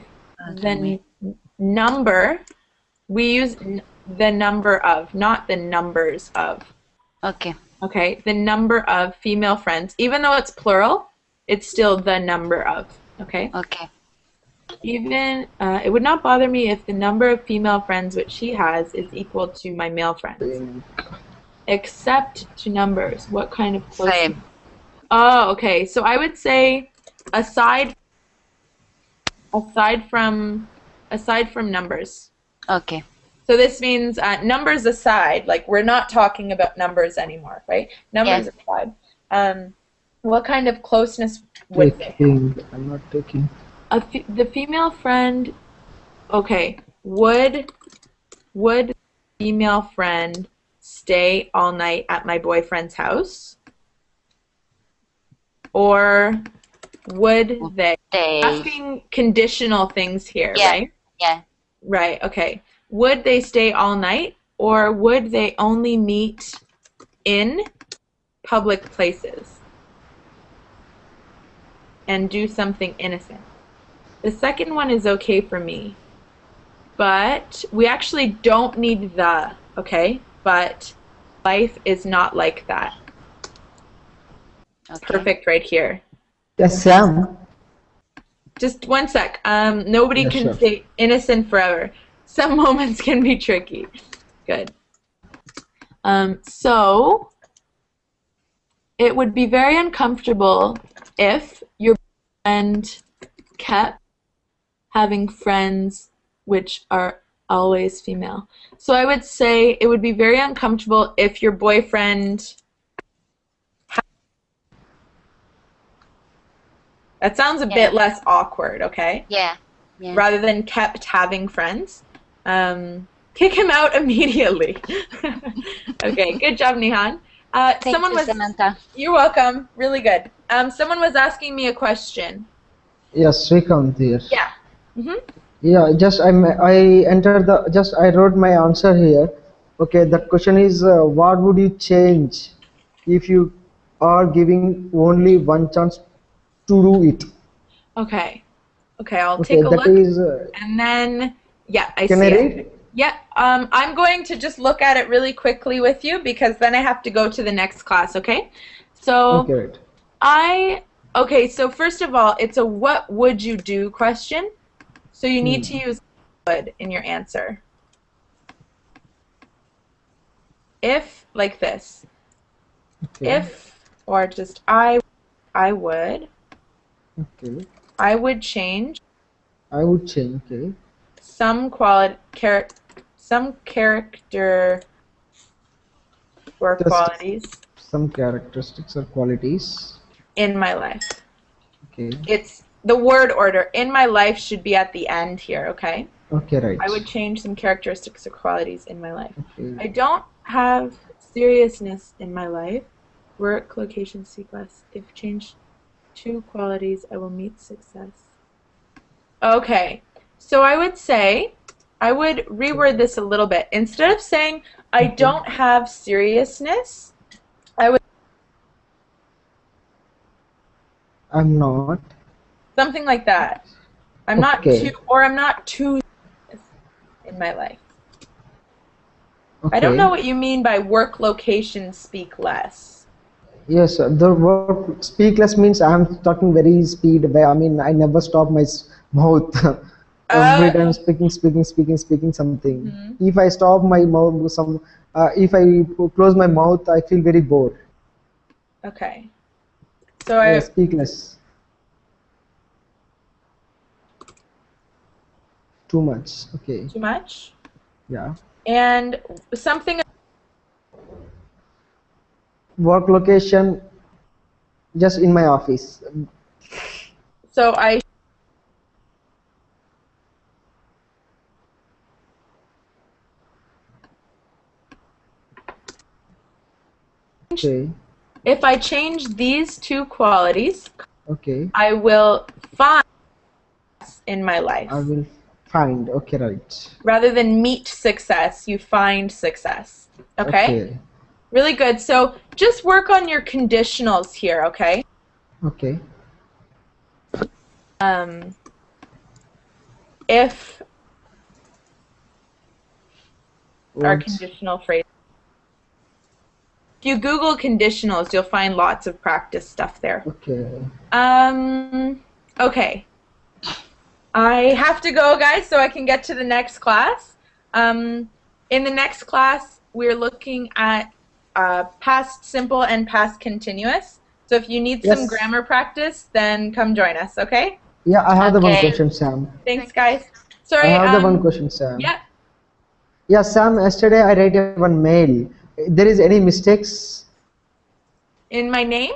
the number, we use the number of, not the numbers of.
Okay.
Okay, the number of female friends, even though it's plural, it's still the number of. Okay.
Okay.
Even it would not bother me if the number of female friends which he has is equal to my male friends, except to numbers. What kind of closeness?
Same.
Oh, okay. So I would say aside from numbers.
Okay.
So this means numbers aside, like we're not talking about numbers anymore, right? Numbers aside. What kind of closeness would they have?
I'm not taking.
The female friend, okay, would the female friend stay all night at my boyfriend's house? Or would they? Asking conditional things here, right?
Yeah.
Right, okay. Would they stay all night, or would they only meet in public places and do something innocent? The second one is okay for me, but we actually don't need the, okay? But life is not like that.
Okay.
Perfect right here.
Yes, Sam.
Just one sec. Nobody
Yeah,
can
sure.
stay innocent forever. Some moments can be tricky. Good. So it would be very uncomfortable if your friend kept having friends which are always female. So I would say it would be very uncomfortable if your boyfriend. That sounds a bit less awkward, okay?
Yeah.
Rather than kept having friends. Kick him out immediately. Okay, good job, Nihan.
Thank you, Samantha.
You're welcome. Really good. Someone was asking me a question.
Yes, Srikanth here.
Yeah. Mm-hmm.
Yeah, I wrote my answer here. Okay, the question is, what would you change if you are giving only one chance to do it?
Okay. Okay, I'll
Okay,
take a
that
look.
is.
And then, yeah, I
Can
see
I
it.
read?
Yeah, I'm going to just look at it really quickly with you because then I have to go to the next class, okay? So,
Okay, right.
okay, so first of all, it's a what would you do question. So you need to use would in your answer. If, like this.
Okay.
If, or just I would.
Okay.
I would change
I would change. Okay.
some character or
Just
qualities
some characteristics or qualities.
in my life.
Okay.
It's the word order. In my life should be at the end here, okay?
Okay, right.
I would change some characteristics or qualities in my life.
Okay.
I don't have seriousness in my life. Work, location, seek less. If changed 2 qualities, I will meet success. Okay, so I would say, I would reword this a little bit. Instead of saying, I don't have seriousness, I would
I'm not.
something like that. I'm not
Okay.
too in my life.
Okay.
I don't know what you mean by work, location, speak less.
Yes, the word speak less means I'm talking very speed. I mean, I never stop my mouth. Every time speaking something. If I stop my mouth, if I close my mouth, I feel very bored.
Okay. So
Yeah, speak less. Too much. Okay.
too much?
Yeah.
And something.
Work location, just in my office.
So I.
Okay.
If I change these two qualities,
Okay.
I will find in my life.
I will find. Okay, right.
Rather than meet success, you find success. Okay?
Okay.
Really good. So just work on your conditionals here, okay?
Okay.
If our
What?
conditional phrase. If you Google conditionals, you'll find lots of practice stuff there.
Okay.
Okay. I have to go, guys, so I can get to the next class. In the next class, we're looking at past simple and past continuous. So if you need some
Yes.
grammar practice, then come join us, okay?
Yeah, I have the one
Okay.
question, Sam.
Thanks, guys. Sorry.
I have the one question, Sam.
Yeah.
Yeah, Sam. Yesterday I read one mail. There is any mistakes?
In my name?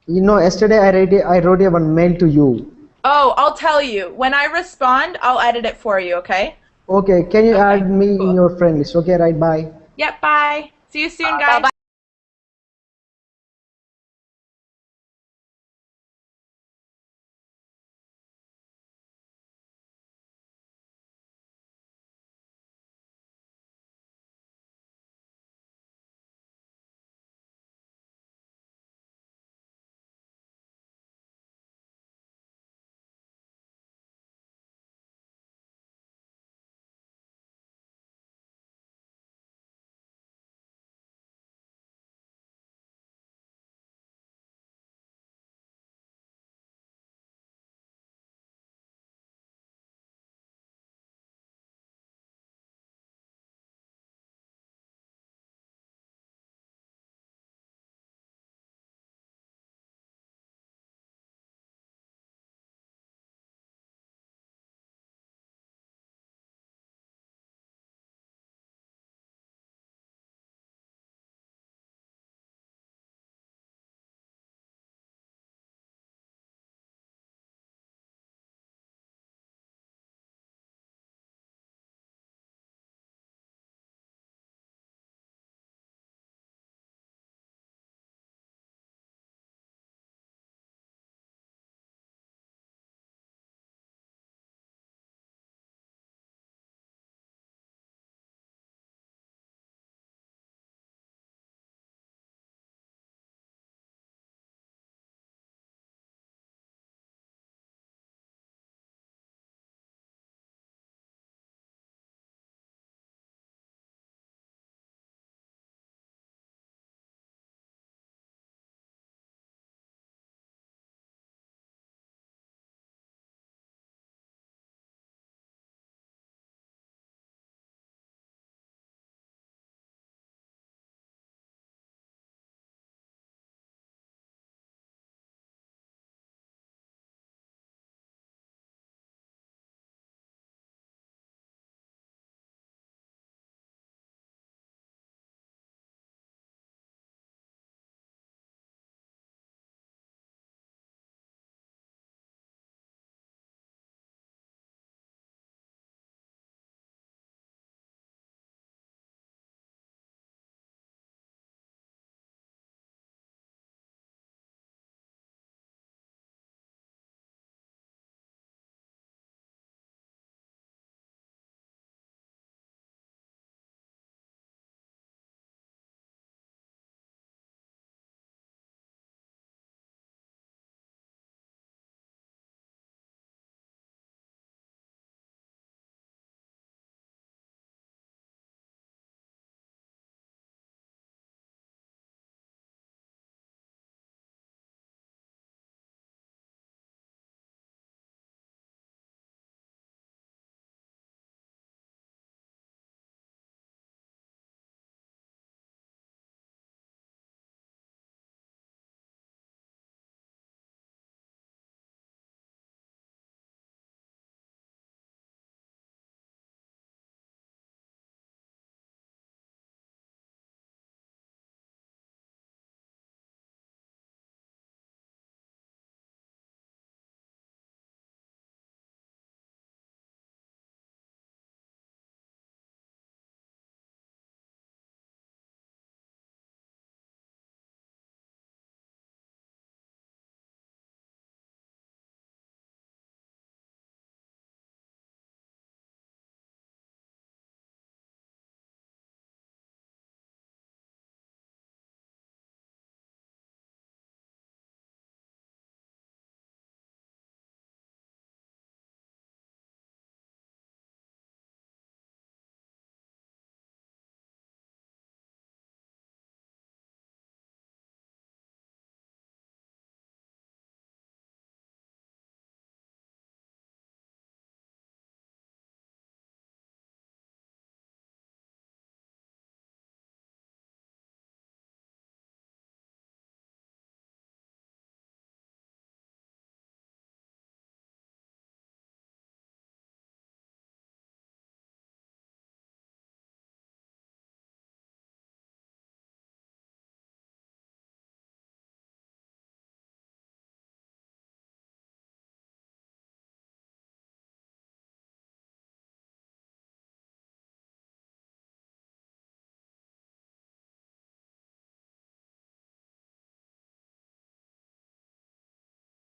You know, yesterday I wrote a one mail to you.
Oh, I'll tell you. When I respond, I'll edit it for you, okay?
Okay, can you
Okay,
add me in
cool.
your friend list? Okay, right, bye.
Yep, bye. See you soon, guys.
Bye-bye.